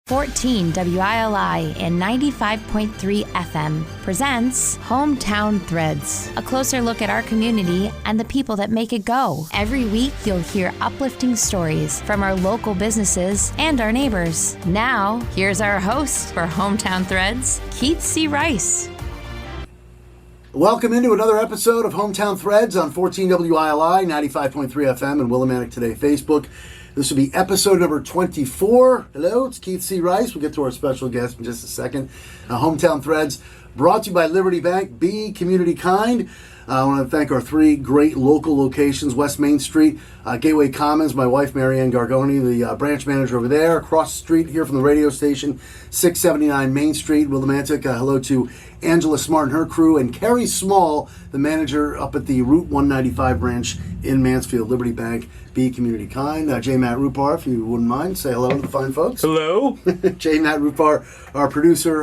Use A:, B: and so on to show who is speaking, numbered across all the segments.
A: 14 WILI and 95.3 FM presents Hometown Threads, a closer look at our community and the people that make it go. Every week, you'll hear uplifting stories from our local businesses and our neighbors. Now, here's our host for Hometown Threads, Keith C. Rice.
B: Welcome into another episode of Hometown Threads on 14 WILI, 95.3 FM, and Willimantic Today Facebook. This will be episode number 24. Hello, it's Keith C. Rice. We'll get to our special guest in just a second. Hometown Threads brought to you by Liberty Bank. Be community kind. I want to thank our three great local locations: West Main Street, Gateway Commons, my wife Marianne Gargoni, the branch manager over there. Across the street here from the radio station, 679 Main Street, Willimantic. Hello to Angela Smart and her crew, and Carrie Small, the manager up at the Route 195 branch in Mansfield. Liberty Bank, be community kind. J. Matt Rupar, if you wouldn't mind, say hello to the fine folks.
C: Hello.
B: J. Matt Rupar, our producer,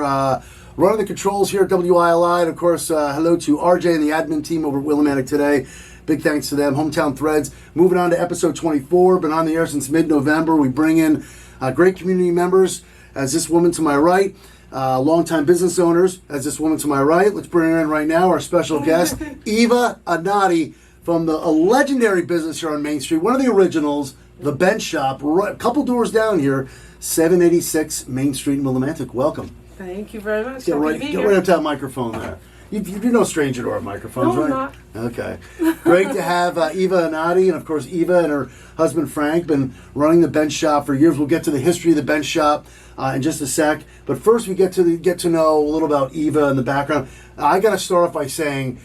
B: running the controls here at WILI. And of course, hello to RJ and the admin team over at Willimantic Today. Big thanks to them. Hometown Threads. Moving on to episode 24. Been on the air since mid-November. We bring in great community members, as this woman to my right. Longtime business owners, as this woman to my right. Let's bring her in right now, our special guest, Eva Anati, from the legendary business here on Main Street. One of the originals, The Bench Shop, right, a couple doors down here, 786 Main Street in Willimantic. Welcome.
D: Thank you very much.
B: Get right up to that microphone there. You're no stranger to our microphones,
D: no,
B: right?
D: I'm not.
B: Okay. Great to have Eva Anati, and of course Eva and her husband Frank been running the Bench Shop for years. We'll get to the history of the Bench Shop in just a sec. But first, we get to know a little about Eva and the background. I got to start off by saying,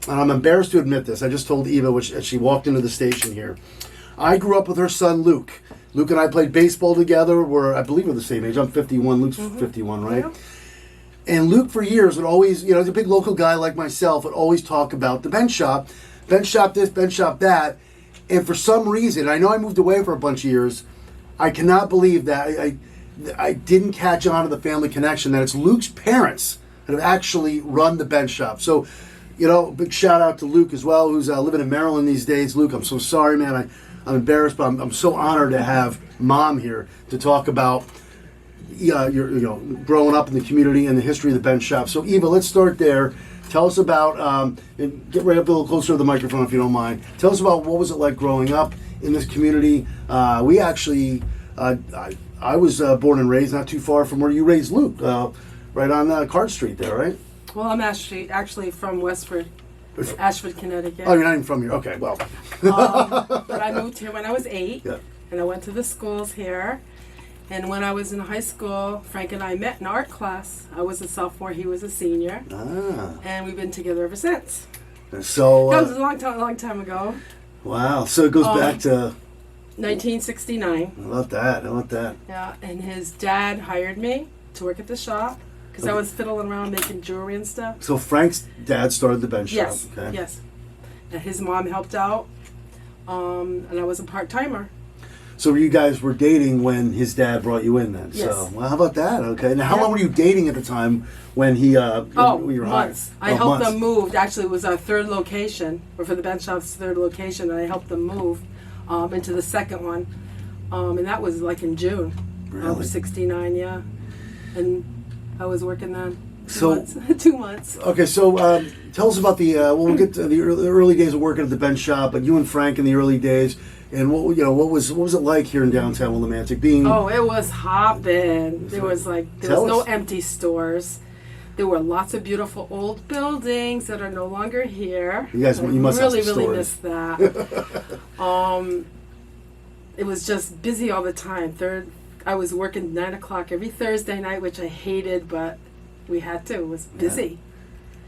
B: and I'm embarrassed to admit this, I just told Eva as she walked into the station here. I grew up with her son Luke. Luke and I played baseball together. I believe we're the same age. I'm 51. Luke's 51, right? Yeah. And Luke, for years, would always, he's a big local guy like myself, would always talk about the Bench Shop. Bench Shop this, Bench Shop that. And for some reason, I know I moved away for a bunch of years, I cannot believe that I didn't catch on to the family connection, that it's Luke's parents that have actually run the Bench Shop. So, big shout out to Luke as well, who's living in Maryland these days. Luke, I'm so sorry, man. I'm embarrassed, but I'm so honored to have Mom here to talk about your growing up in the community and the history of the Bench Shop. So, Eva, let's start there. Tell us about, and get right up a little closer to the microphone if you don't mind. Tell us about what was it like growing up in this community. We actually, I was born and raised not too far from where you raised Luke, right on Card Street there, right?
D: Well, I'm actually from Westford, Ashford, Connecticut.
B: Oh, you're not even from here. Okay, well.
D: But I moved here when I was 8,
B: yeah.
D: And I went to the schools here. And when I was in high school, Frank and I met in art class. I was a sophomore, he was a senior. And we've been together ever since.
B: So
D: that was a long time ago.
B: Wow, so it goes back to
D: 1969.
B: I love that.
D: Yeah, and his dad hired me to work at the shop because I was fiddling around making jewelry and stuff.
B: So Frank's dad started the Bench
D: Yes,
B: Shop. Okay.
D: Yes. And his mom helped out, and I was a part-timer.
B: So you guys were dating when his dad brought you in then?
D: Yes.
B: So, well, how about that? Okay. Now, how long were you dating at the time when he, when you were
D: months.
B: hired?
D: I helped them move. Actually, it was our third location, or for the Bench Shop's third location, and I helped them move into the second one. And that was like in June.
B: Really?
D: I was 69, yeah. And I was working then. 2 months.
B: Okay, so tell us about we'll get to the early days of working at the Bench Shop, but you and Frank in the early days, and what was it like here in downtown Willimantic?
D: It was hopping. There was no empty stores. There were lots of beautiful old buildings that are no longer here.
B: You must
D: really,
B: have some
D: really
B: stories.
D: missed that. It was just busy all the time. I was working 9 o'clock every Thursday night, which I hated, but we had to. It was busy.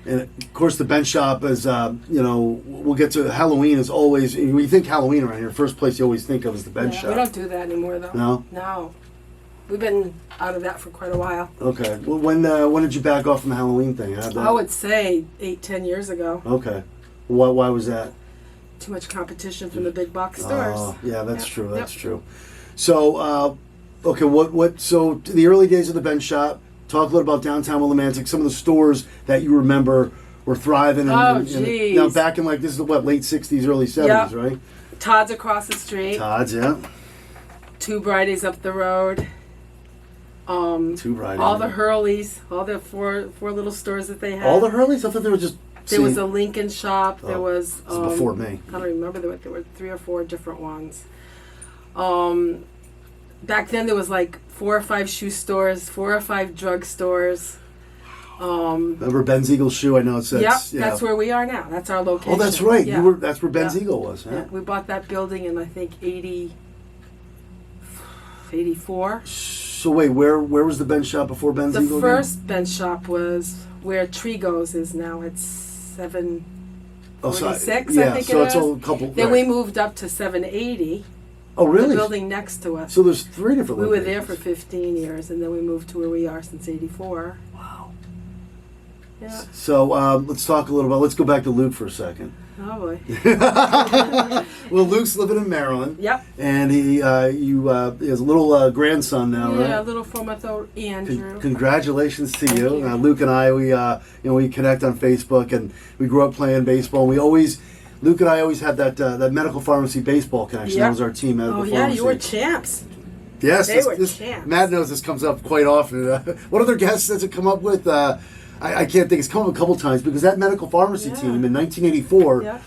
B: Yeah. And of course, the Bench Shop is, we'll get to Halloween is always, when you think Halloween around here, first place you always think of is the Bench Shop.
D: We don't do that anymore, though.
B: No?
D: No. We've been out of that for quite a while.
B: Okay. Well, when did you back off from the Halloween thing?
D: I would say 8-10 years ago.
B: Okay. Why was that?
D: Too much competition from the big box stores.
B: Oh, yeah, that's true. That's true. So, okay, so the early days of the Bench Shop, talk a little about downtown Willimantic, some of the stores that you remember were thriving.
D: Geez.
B: Now, back in late 60s, early 70s, right?
D: Todd's across the street.
B: Todd's, yeah.
D: Two Brighties up the road.
B: Two right.
D: All the Hurleys, all the four little stores that they had.
B: All the Hurleys? I thought they were just.
D: There was a Lincoln shop. There was.
B: This is before me.
D: I don't remember. There were 3 or 4 different ones. Back then, there was like 4 or 5 shoe stores, 4 or 5 drug stores.
B: Remember Ben's Eagle Shoe? I know it's.
D: Yep, that's where we are now. That's our location.
B: Oh, that's right.
D: Yeah.
B: That's where Ben's Eagle was. Huh?
D: Yeah. We bought that building in, I think, 84.
B: So wait, where was the bench shop before Ben's
D: The
B: Eagle?
D: first bench shop was where Trigo's is now. It's 746,
B: yeah,
D: I think
B: so
D: it
B: it's
D: is.
B: a couple.
D: Then
B: right.
D: we moved up to 780.
B: Oh, really?
D: The building next to us.
B: So there's 3 different.
D: We were
B: locations.
D: there for 15 years, and then we moved to where we are since 84.
B: Wow.
D: Yeah.
B: So let's talk a little about. Let's go back to Luke for a second.
D: Oh boy.
B: Well, Luke's living in Maryland.
D: Yep.
B: And he has a little grandson now, right?
D: Yeah, a little 4-month-old Andrew.
B: Congratulations to
D: Thank
B: you.
D: you.
B: Luke and I, we connect on Facebook, and we grew up playing baseball. And Luke and I always had that medical pharmacy baseball connection.
D: Yep.
B: That was our team, medical
D: Oh
B: pharmacy.
D: yeah, you were champs.
B: Yes,
D: They were champs.
B: Matt knows this comes up quite often. What other guests does it come up with? I can't think. It's come up a couple times because that medical pharmacy
D: Yeah.
B: team in 1984.
D: Yeah.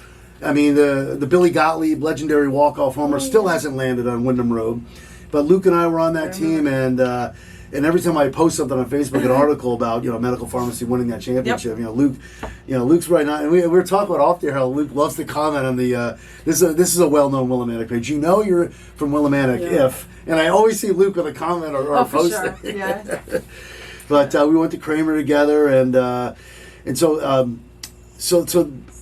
B: I mean, the Billy Gottlieb legendary walk-off homer still hasn't landed on Wyndham Road, but Luke and I were on that team, and every time I post something on Facebook, an article about medical pharmacy winning that championship, Luke's right now, and we were talking about off there how Luke loves to comment on the this is a well-known Willimantic page. You're from Willimantic and I always see Luke with a comment or a
D: For
B: post.
D: sure. Yeah.
B: But we went to Kramer together, and so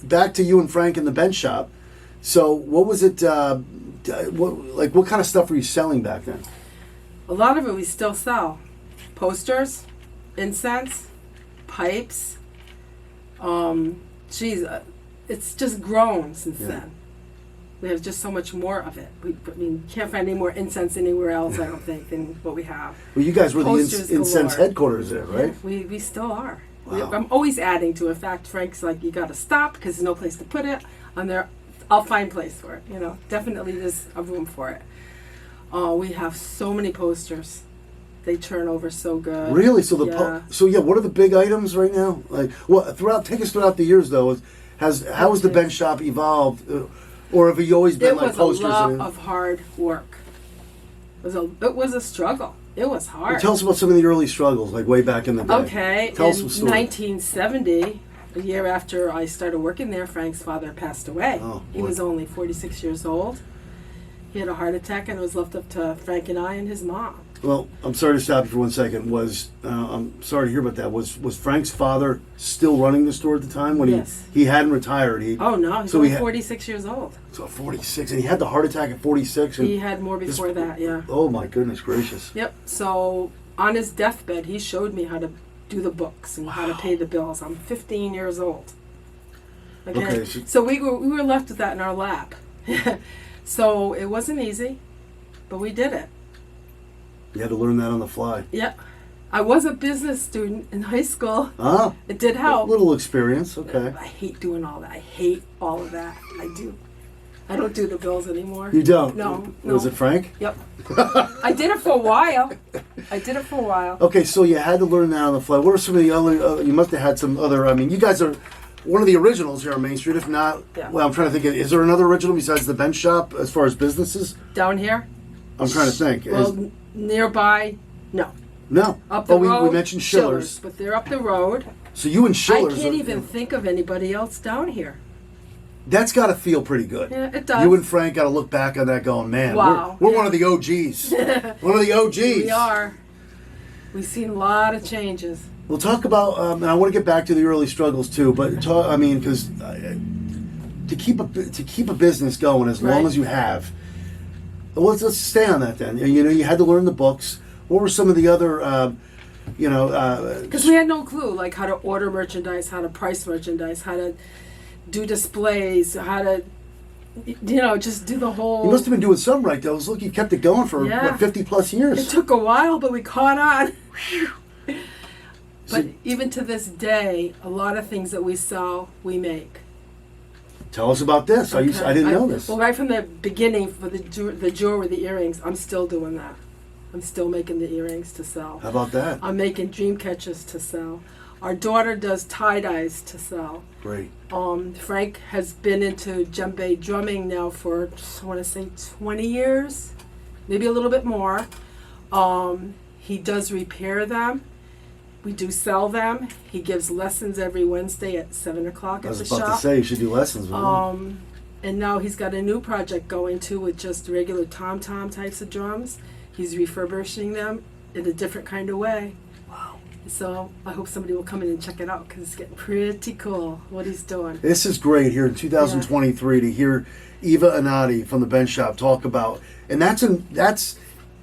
B: back to you and Frank in the bench shop. So what was it? What kind of stuff were you selling back then?
D: A lot of it we still sell. Posters, incense, pipes. It's just grown since then. We have just so much more of it. Can't find any more incense anywhere else, I don't think, than what we have.
B: Well, you guys were
D: Posters
B: the incense
D: galore.
B: headquarters there, right?
D: Yeah, we still are.
B: Wow.
D: I'm always adding to it. In fact, Frank's like, you got to stop because there's no place to put it. On there, I'll find place for it. Definitely there's a room for it. We have so many posters. They turn over so good.
B: Really? So what are the big items right now? Take us throughout the years though. How has the bench shop evolved, or have you always been like posters?
D: It was a lot of hard work. It was a struggle. It was hard.
B: Tell us about some of the early struggles, like way back in the day.
D: Okay.
B: Tell us
D: in
B: some stories.
D: 1970, a year after I started working there, Frank's father passed away.
B: Oh,
D: he was only 46 years old. He had a heart attack, and it was left up to Frank and I and his mom.
B: Well, I'm sorry to stop you for 1 second. I'm sorry to hear about that. Was Frank's father still running the store at the time when
D: Yes.
B: he hadn't retired?
D: Oh no, he's only 46 years old.
B: So 46, and he had the heart attack at 46. And
D: He had more before that, yeah.
B: Oh my goodness gracious!
D: Yep. So on his deathbed, he showed me how to do the books and how to pay the bills. I'm 15 years old. Okay. So we were left with that in our lap. So it wasn't easy, but we did it.
B: You had to learn that on the fly.
D: Yeah. I was a business student in high school.
B: Ah,
D: It did help.
B: a little experience. Okay.
D: I hate doing all that. I hate all of that. I do. I don't do the bills anymore.
B: You don't?
D: No.
B: Was it Frank?
D: Yep. I did it for a while.
B: Okay, so you had to learn that on the fly. What are some of the other? You must have had some other. I mean, you guys are one of the originals here on Main Street. If not, well, I'm trying to think. Is there another original besides the bench shop as far as businesses?
D: Down here?
B: I'm trying to think.
D: Well, nearby, no.
B: No.
D: Up the road,
B: we mentioned Schiller's.
D: but they're up the road.
B: So you and Schiller's.
D: I can't even think of anybody else down here.
B: That's got to feel pretty good.
D: Yeah, it does.
B: You and Frank got to look back on that going, man,
D: Wow.
B: we're one of the OGs. One of the OGs.
D: We are. We've seen a lot of changes.
B: We'll talk about, and I want to get back to the early struggles too, but because to keep a business going as long as you have, let's stay on that then. You had to learn the books. What were some of the other,
D: Because we had no clue, like how to order merchandise, how to price merchandise, how to do displays, how to, just do the whole.
B: You must have been doing some right though. Look, you kept it going for 50 plus years.
D: It took a while, but we caught on. But even to this day, a lot of things that we sell, we make.
B: Tell us about this. I didn't know this.
D: Well, right from the beginning, for the jewelry, the earrings, I'm still doing that. I'm still making the earrings to sell.
B: How about that?
D: I'm making dream catchers to sell. Our daughter does tie-dyes to sell.
B: Great.
D: Frank has been into djembe drumming now for, I want to say, 20 years, maybe a little bit more. He does repair them. We do sell them. He gives lessons every Wednesday at 7 o'clock at the shop.
B: I was about to say, you should do lessons with him.
D: And now he's got a new project going too with just regular tom-tom types of drums. He's refurbishing them in a different kind of way.
B: Wow.
D: So I hope somebody will come in and check it out because it's getting pretty cool what he's doing.
B: This is great here in 2023 to hear Eva Anati from the Bench Shop talk about, and that's an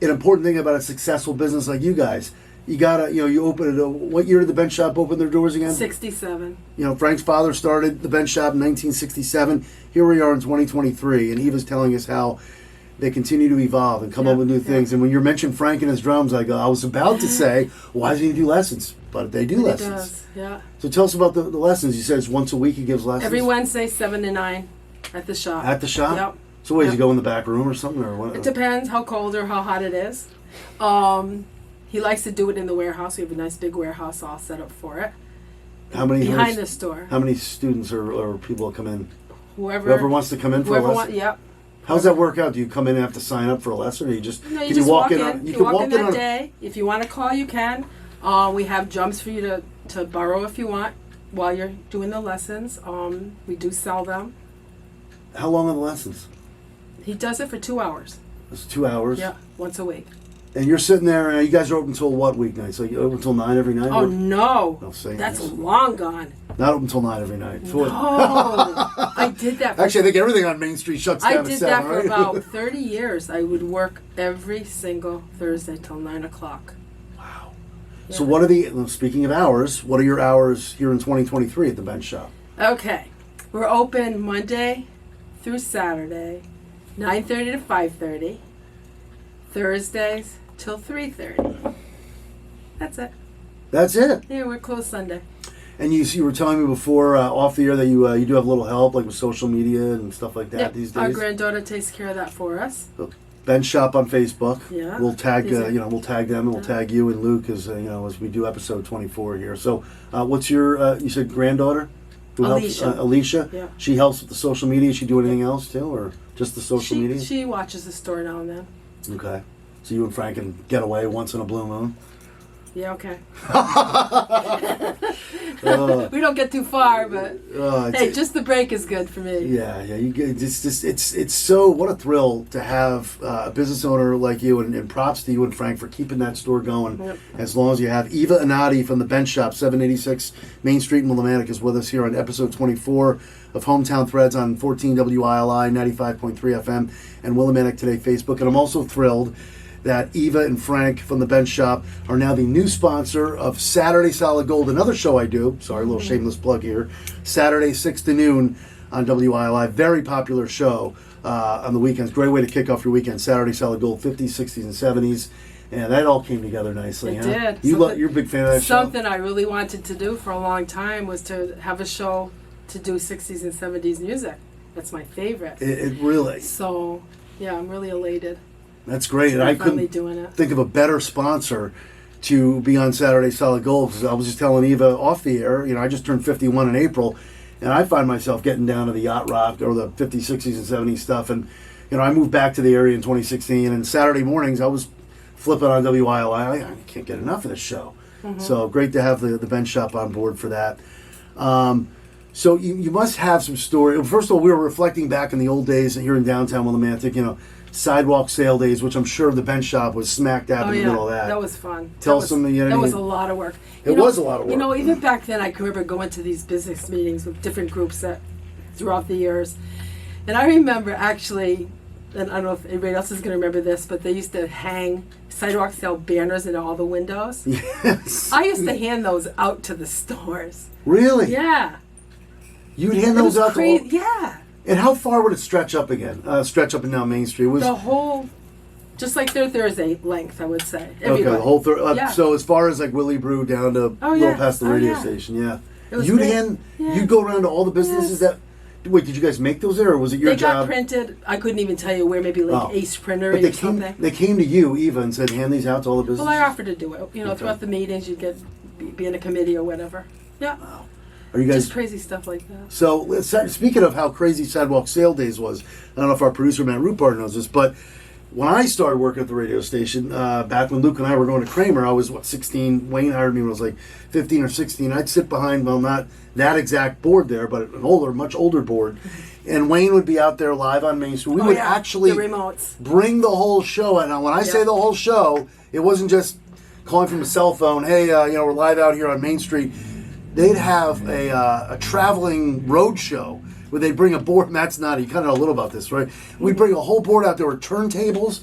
B: important thing about a successful business like you guys. You gotta, you open it. What year did the Bench Shop open their doors again?
D: 67.
B: Frank's father started the Bench Shop in 1967. Here we are in 2023, and Eva's telling us how they continue to evolve and come up with new things. And when you mentioned Frank and his drums, I was about to say, why doesn't he do lessons? But they do lessons.
D: He does, yeah.
B: So tell us about the lessons. You said it's once a week he gives lessons?
D: Every Wednesday, 7 to 9 at the shop.
B: At the shop?
D: Yep.
B: So does he go in the back room or something? Or what?
D: It depends how cold or how hot it is. He likes to do it in the warehouse. We have a nice big warehouse all set up for it. Behind the store.
B: How many students or people come in?
D: Whoever
B: wants to come in for a lesson?
D: Yep.
B: How does that work out? Do you come in and have to sign up for a lesson, or you just
D: no? You
B: can
D: just
B: walk in?
D: You walk in that day. If you want to call, you can. We have drums for you to borrow if you want while you're doing the lessons. We do sell them.
B: How long are the lessons?
D: He does it for 2 hours.
B: It's 2 hours.
D: Yeah, once a week.
B: And you're sitting there, and you guys are open until what weeknight? So you open until 9 every night?
D: Oh, no.
B: That's
D: long gone.
B: Not open until 9 every night.
D: No. I did that.
B: Actually, I think everything on Main Street shuts down at 7,
D: I did that for
B: right?
D: about 30 years. I would work every single Thursday till 9 o'clock.
B: Wow.
D: Yeah.
B: So speaking of hours, what are your hours here in 2023 at the Bench Shop?
D: Okay. We're open Monday through Saturday, 9:30 to 5:30. Thursdays till 3:30. That's it.
B: That's it.
D: Yeah, we're closed Sunday.
B: And you were telling me before off the air that you do have a little help, like with social media and stuff like that
D: Yep.
B: these days.
D: Our granddaughter takes care of that for us.
B: Bench Shop on Facebook.
D: Yeah.
B: We'll tag we'll tag them, and we'll tag you and Luke as as we do episode 24 here. So, what's your you said granddaughter? Who
D: Alicia.
B: Helps? Alicia.
D: Yeah.
B: She helps with the social media. She do anything else too, or just the social media?
D: She watches the store now and then.
B: Okay. So you and Frank can get away once in a blue moon.
D: Yeah, okay. We don't get too far, but hey, just the break is good for me.
B: Yeah. You get it's so what a thrill to have a business owner like you, and props to you and Frank for keeping that store going as long as you have. Eva Anati from the Bench Shop, 786 Main Street in Willimantic, is with us here on episode 24 of Hometown Threads on 14 WILI 95.3 FM and Willimantic Today Facebook. And I'm also thrilled that Eva and Frank from the Bench Shop are now the new sponsor of Saturday Solid Gold, another show I do. Sorry, a little shameless plug here. Saturday, 6 to noon on WILI. Very popular show on the weekends. Great way to kick off your weekend. Saturday Solid Gold, 50s, 60s, and 70s. And that all came together nicely.
D: It did.
B: You're a big fan of that show?
D: Something I really wanted to do for a long time was to have a show to do 60s and 70s music. That's my favorite.
B: It really.
D: So, yeah, I'm really elated.
B: That's great. And I couldn't think of a better sponsor to be on Saturday Solid Gold, because I was just telling Eva off the air, I just turned 51 in April, and I find myself getting down to the yacht rock or the 50s, 60s, and 70s stuff. And, I moved back to the area in 2016, and Saturday mornings I was flipping on WILI. I can't get enough of this show. Mm-hmm. So great to have the Bench Shop on board for that. So you must have some story. First of all, we were reflecting back in the old days here in downtown Willimantic, sidewalk sale days, which I'm sure the Bench Shop was smack dab in the middle of that.
D: That was fun.
B: That was
D: a lot of work.
B: It was a lot of work.
D: Even back then I can remember going to these business meetings with different groups throughout the years. And I remember actually, and I don't know if anybody else is going to remember this, but they used to hang sidewalk sale banners in all the windows.
B: Yes.
D: I used to hand those out to the stores.
B: Really?
D: Yeah.
B: You'd hand those out to all?
D: Yeah.
B: And how far would it stretch up again? Stretch up and down Main Street?
D: The whole, just like their Thursday length, I would say.
B: Okay, the whole so as far as like Willie Brew down to a little past the radio station, yeah. You'd go around to all the businesses that Wait, did you guys make those there, or was it your
D: They
B: job?
D: got printed. I couldn't even tell you where. Maybe like Ace Printer or something.
B: They came to you, Eva, and said, hand these out to all the businesses?
D: Well, I offered to do it. Throughout the meetings, you'd be in a committee or whatever. Yeah.
B: Wow. Are you guys...
D: Just crazy stuff like that.
B: So, speaking of how crazy Sidewalk Sale Days was, I don't know if our producer, Matt Rupart, knows this, but when I started working at the radio station, back when Luke and I were going to Kramer, I was, 16? Wayne hired me when I was like 15 or 16. I'd sit behind, well, not that exact board there, but an much older board. And Wayne would be out there live on Main Street. We would actually
D: the remotes.
B: Bring the whole show. And when I say the whole show, it wasn't just calling from a cell phone, hey, we're live out here on Main Street. They'd have a traveling road show where they bring a board. Matt's not. You kind of know a little about this, right? We'd bring a whole board out there with turntables,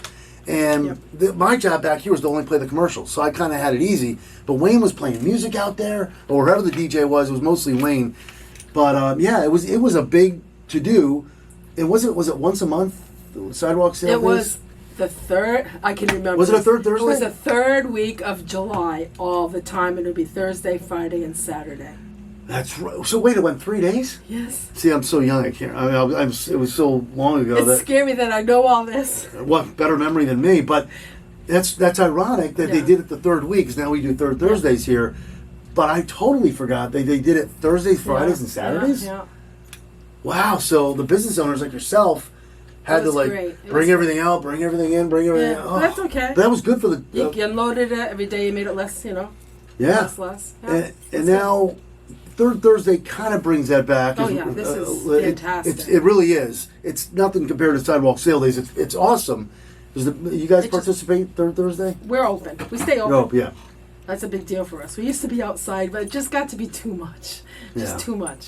B: and my job back here was to only play the commercials, so I kind of had it easy. But Wayne was playing music out there, or wherever the DJ was. It was mostly Wayne. But it was a big to do. And was it once a month? The sidewalk sale.
D: It was the third. I can remember.
B: Was it a third Thursday?
D: It was the third week of July all the time. It would be Thursday, Friday, and Saturday.
B: That's right. So wait, it went 3 days?
D: Yes.
B: See, I'm so young. I can't. It was so long ago.
D: It's scary that I know all this.
B: What better memory than me? But that's ironic that they did it the third week. Because now we do third Thursdays here. But I totally forgot they did it Thursdays, Fridays, and Saturdays.
D: Yeah.
B: Wow. So the business owners like yourself had to bring everything out, bring everything in, bring everything out.
D: Oh, that's okay.
B: But that was good for the.
D: You unloaded it every day. You made it less.
B: Yeah.
D: Less. Yeah.
B: And now. Third Thursday kind of brings that back.
D: Oh yeah, this is fantastic.
B: It really is. It's nothing compared to sidewalk sale days. It's awesome. You guys participate third Thursday?
D: We're open. We stay open.
B: Oh yeah.
D: That's a big deal for us. We used to be outside, but it just got to be too much. Too much.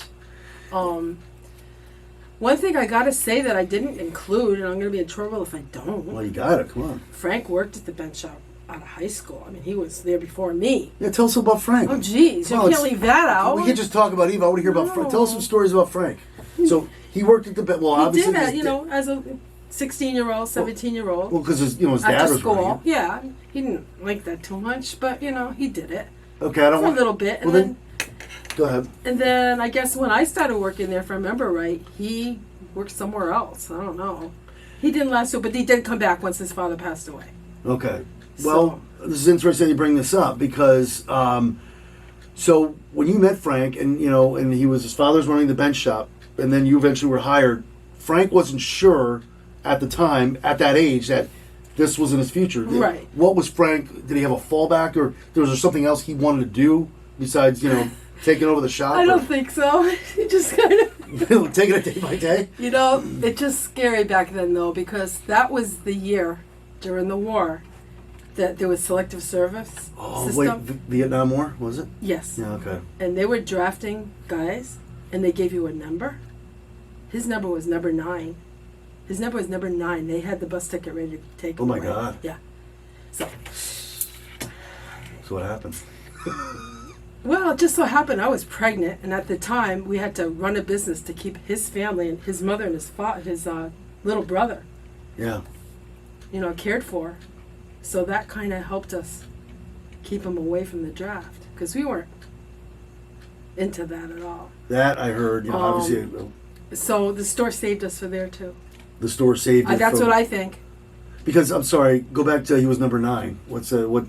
D: One thing I gotta say that I didn't include, and I'm gonna be in trouble if I don't.
B: Well, you got it. Come on.
D: Frank worked at the bench shop out of high school. I mean, he was there before me.
B: Yeah, tell us about Frank.
D: Oh, geez. You can't leave that out.
B: We can't just talk about Eva. I want to hear about Frank. Tell us some stories about Frank. So, he worked at the bench. Well, obviously.
D: He did that, as a 16-year-old, 17-year-old.
B: Well, because his dad
D: after
B: was
D: school.
B: running.
D: Yeah. He didn't like that too much, but, he did it.
B: Okay, I don't want.
D: For a little bit. And
B: then go ahead.
D: And then, I guess when I started working there, if I remember right, he worked somewhere else. I don't know. He didn't last, but he did come back once his father passed away.
B: Okay. Well, this is interesting you bring this up because, so when you met Frank and his father's running the bench shop, and then you eventually were hired, Frank wasn't sure at the time, at that age, that this was in his future.
D: Right.
B: What was Frank? Did he have a fallback, or was there something else he wanted to do besides, taking over the shop?
D: I don't think so. He just kind of
B: taking it day by day.
D: It's just scary back then though, because that was the year during the war that there was selective service system.
B: Wait, Vietnam War, was it?
D: Yes.
B: Yeah, okay.
D: And they were drafting guys, and they gave you a number. His number was number 9. His number was number 9. They had the bus ticket ready to take him away.
B: Oh my God.
D: Yeah. So
B: what happened?
D: Well, it just so happened I was pregnant, and at the time we had to run a business to keep his family and his mother and his little brother.
B: Yeah.
D: Cared for. So that kind of helped us keep him away from the draft because we weren't into that at all.
B: That I heard, obviously.
D: So the store saved us for there too.
B: The store saved you.
D: That's what I think.
B: Because I'm sorry, go back to he was number 9. What's what?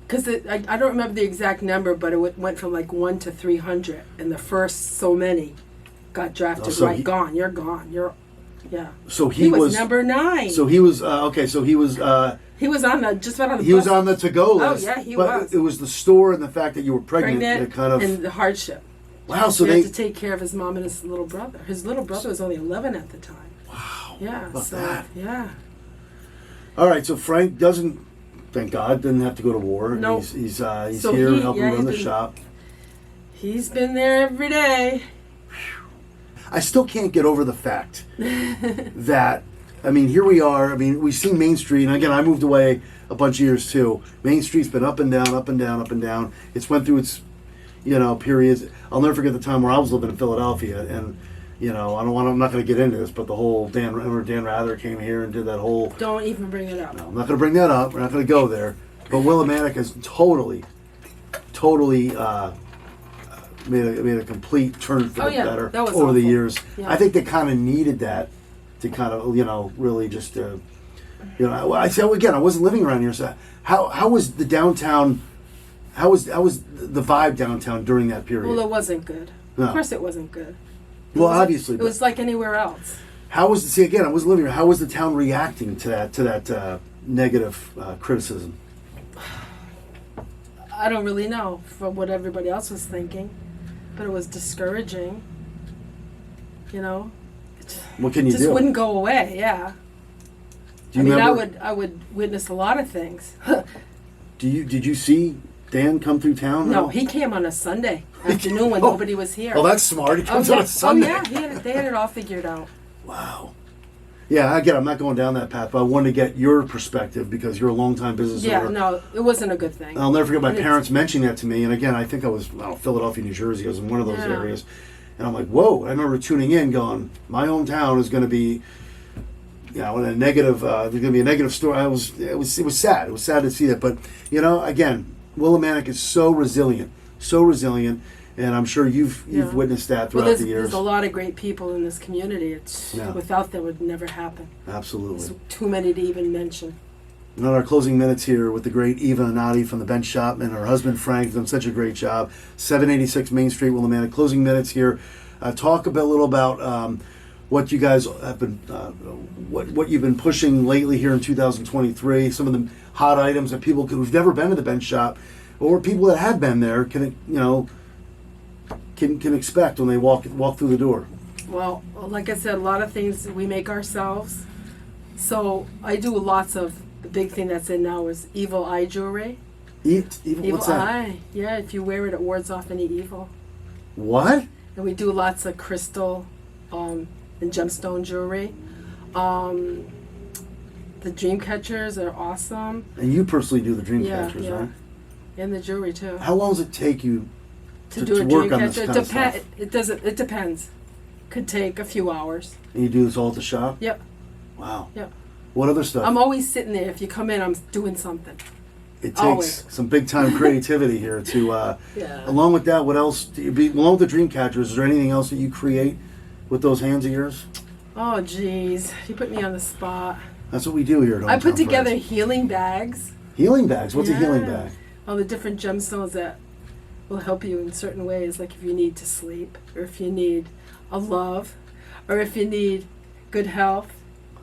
D: Because I don't remember the exact number, but it went from like 1 to 300, and the first so many got drafted. Gone. You're gone. Yeah.
B: So he was
D: number 9.
B: So he was okay. So he was.
D: He was on the just about on the.
B: He
D: bus.
B: was on the to-go list.
D: Oh yeah, he
B: but
D: was.
B: It was the store and the fact that you were pregnant that kind of
D: and the hardship.
B: Wow, so
D: he
B: they
D: had to take care of his mom and his little brother. His little brother was only 11 at the time.
B: Wow.
D: Yeah.
B: About that.
D: Yeah.
B: All right, so Frank doesn't, thank God, didn't have to go to war.
D: No.
B: He's here helping run the shop.
D: He's been there every day.
B: I still can't get over the fact that, here we are. We've seen Main Street, and again, I moved away a bunch of years too. Main Street's been up and down, up and down, up and down. It's went through its, periods. I'll never forget the time where I was living in Philadelphia, and I'm not going to get into this, but the whole Dan Rather came here and did that whole.
D: Don't even bring it up.
B: No, I'm not going to bring that up. We're not going to go there. But Willimantic has totally made a complete turn for the better
D: that was
B: over the
D: awful.
B: years.
D: Yeah.
B: I think they kind of needed that to kind of really just I said again, I wasn't living around here, so how was the downtown? How was the vibe downtown during that period?
D: Well, it wasn't good.
B: No.
D: Of course, it wasn't good.
B: Well, obviously,
D: It was like anywhere else.
B: how was again? I wasn't living here. How was the town reacting to that negative criticism?
D: I don't really know from what everybody else was thinking, but it was discouraging. It
B: What can you
D: just
B: do?
D: wouldn't go away. Yeah.
B: Do you remember?
D: I would witness a lot of things.
B: Did you see Dan come through town?
D: No, he came on a Sunday afternoon when nobody was here.
B: Oh, that's smart. He comes on a Sunday.
D: Oh, yeah, they had it all figured out.
B: Wow. Yeah, again, I'm not going down that path, but I wanted to get your perspective because you're a longtime business
D: Yeah,
B: owner.
D: no, it wasn't a good thing.
B: I'll never forget my
D: And it's-
B: parents mentioning that to me. And again, I think I was Philadelphia, New Jersey. I was in one of those
D: Yeah.
B: areas. And I'm like, whoa. I remember tuning in going, my hometown is going to be, in a negative, there's going to be a negative story. It was sad. It was sad to see that. But, again, Willimantic is so resilient. And I'm sure you've witnessed that throughout the years.
D: There's a lot of great people in this community. Without them, it would never happen.
B: Absolutely.
D: There's too many to even mention.
B: And on our closing minutes here with the great Eva Anati from the Bench Shop and her husband Frank, have done such a great job. 786 Main Street, Willimantic. Closing minutes here. Talk a little about what you guys have been, what you've been pushing lately here in 2023. Some of the hot items that people who've never been to the Bench Shop, or people that have been there, can expect when they walk through the door.
D: Well, like I said, a lot of things we make ourselves. So I do lots of. The big thing that's in now is evil eye jewelry.
B: Evil what's that?
D: Eye. Yeah, if you wear it, it wards off any evil.
B: What?
D: And we do lots of crystal and gemstone jewelry. The dream catchers are awesome.
B: And you personally do the dream catchers,
D: yeah.
B: right?
D: And the jewelry too.
B: How long does it take you
D: to do a
B: work
D: dream
B: on this
D: catcher?
B: kind of stuff?
D: It depends. Could take a few hours.
B: And you do this all at the shop?
D: Yep.
B: Wow.
D: Yep.
B: What other stuff?
D: I'm always sitting there. If you come in, I'm doing something.
B: It takes
D: always.
B: some big time creativity here to.
D: Yeah.
B: Along with that, what else? Along with the dream catchers, is there anything else that you create with those hands of yours?
D: Oh, geez. You put me on the spot.
B: That's what we do here at
D: I put
B: Hometown
D: together
B: Friends.
D: healing bags.
B: Healing bags. What's a healing
D: Yeah.
B: bag?
D: All the different gemstones that will help you in certain ways, like if you need to sleep, or if you need a love, or if you need good health.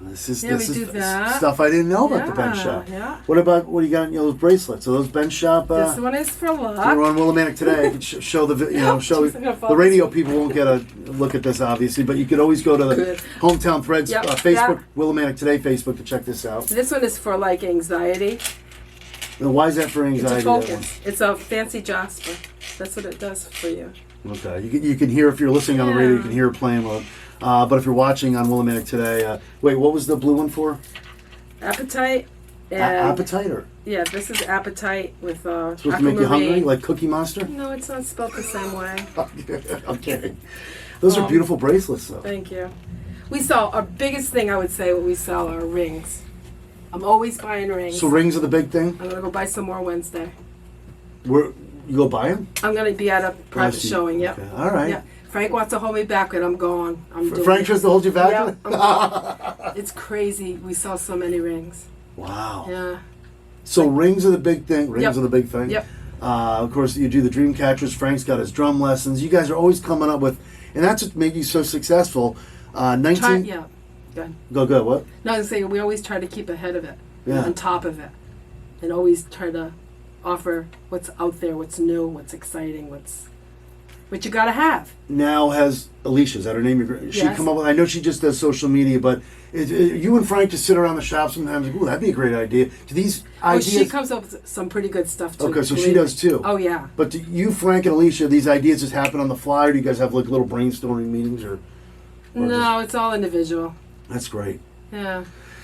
B: This is
D: Yeah, we do that.
B: stuff I didn't know about the bench shop.
D: Yeah.
B: What do you got in those bracelets? Are those bench shop?
D: This one is for
B: We're
D: luck.
B: on Willimantic today. I could show the show
D: Jeez, I'm gonna fall
B: the radio people won't get a look at this obviously, but you could always go to the
D: Good.
B: Hometown Threads
D: Yep,
B: Facebook, Willimantic Today Facebook to check this out.
D: This one is for like anxiety.
B: And why is that for
D: It's a
B: anxiety? that one?
D: focus. It's a fancy jasper. That's what it does for you.
B: Okay, you can hear if you're listening on the radio, you can hear it playing with. But if you're watching on Willimantic today, wait, what was the blue one for?
D: Appetite. And
B: Appetite or
D: yeah, this is appetite with
B: supposed to make you hungry,
D: aquamarine.
B: like Cookie Monster?
D: No, it's not spelled the same way.
B: Okay, those are beautiful bracelets, though.
D: Thank you. We sell our biggest thing. I would say what we sell are rings. I'm always buying rings.
B: So rings are the big thing.
D: I'm gonna go buy some more Wednesday.
B: Where you go buy them?
D: I'm gonna be at a private
B: see.
D: showing. Yep.
B: Okay. All right.
D: Yeah. Frank wants to hold me back, but I'm gone. I'm doing
B: Frank
D: it.
B: tries to hold you back.
D: Yep, I'm gone. It's crazy. We sell so many rings.
B: Wow.
D: Yeah.
B: So rings are the big thing. Rings
D: Yep.
B: are the big thing.
D: Yep.
B: Of course, you do the dream catchers. Frank's got his drum lessons. You guys are always coming up with, and that's what made you so successful. 19.
D: Yeah. Good.
B: Go. What?
D: No, I was saying we always try to keep ahead of it,
B: Yeah.
D: on top of it, and always try to offer what's out there, what's new, what's exciting, what you gotta have.
B: Now has Alicia, is that her name? She
D: Yes.
B: come up with. I know she just does social media, but you and Frank just sit around the shop sometimes. Like, ooh, that'd be a great idea. Do these
D: Oh,
B: ideas?
D: she comes up with some pretty good stuff too.
B: Okay, so she
D: believe
B: does
D: me.
B: too.
D: Oh yeah.
B: But do you, Frank, and Alicia, these ideas just happen on the fly, or do you guys have like little brainstorming meetings, or
D: No, it's all individual.
B: that's great.
D: Yeah.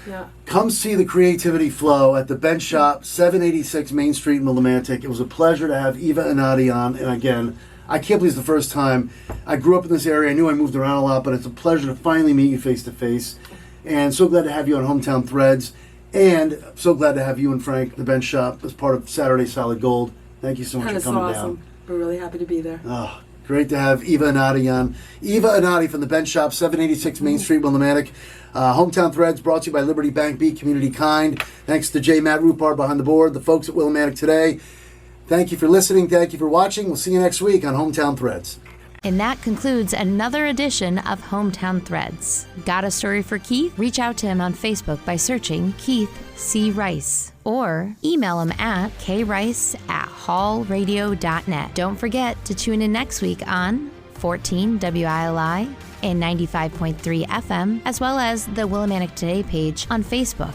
D: Yeah.
B: Come see the creativity flow at the Bench Shop, 786 Main Street in Willimantic. It was a pleasure to have Eva Anati on, and again, I can't believe it's the first time. I grew up in this area. I knew I moved around a lot, but it's a pleasure to finally meet you face to face. And so glad to have you on Hometown Threads. And so glad to have you and Frank, the Bench Shop, as part of Saturday Solid Gold. Thank you so much
D: That
B: for
D: is so
B: coming
D: awesome.
B: down.
D: We're really happy to be there.
B: Oh, Great to have Eva Anati on. Eva Anati from the Bench Shop, 786 Main Street, Willimantic. Hometown Threads brought to you by Liberty Bank. Be community kind. Thanks to J. Matt Rupar behind the board, the folks at Willimantic today. Thank you for listening. Thank you for watching. We'll see you next week on Hometown Threads.
A: And that concludes another edition of Hometown Threads. Got a story for Keith? Reach out to him on Facebook by searching Keith C. Rice or email him at krice@hallradio.net. Don't forget to tune in next week on 14 WILI and 95.3 FM, as well as the Willimantic Today page on Facebook.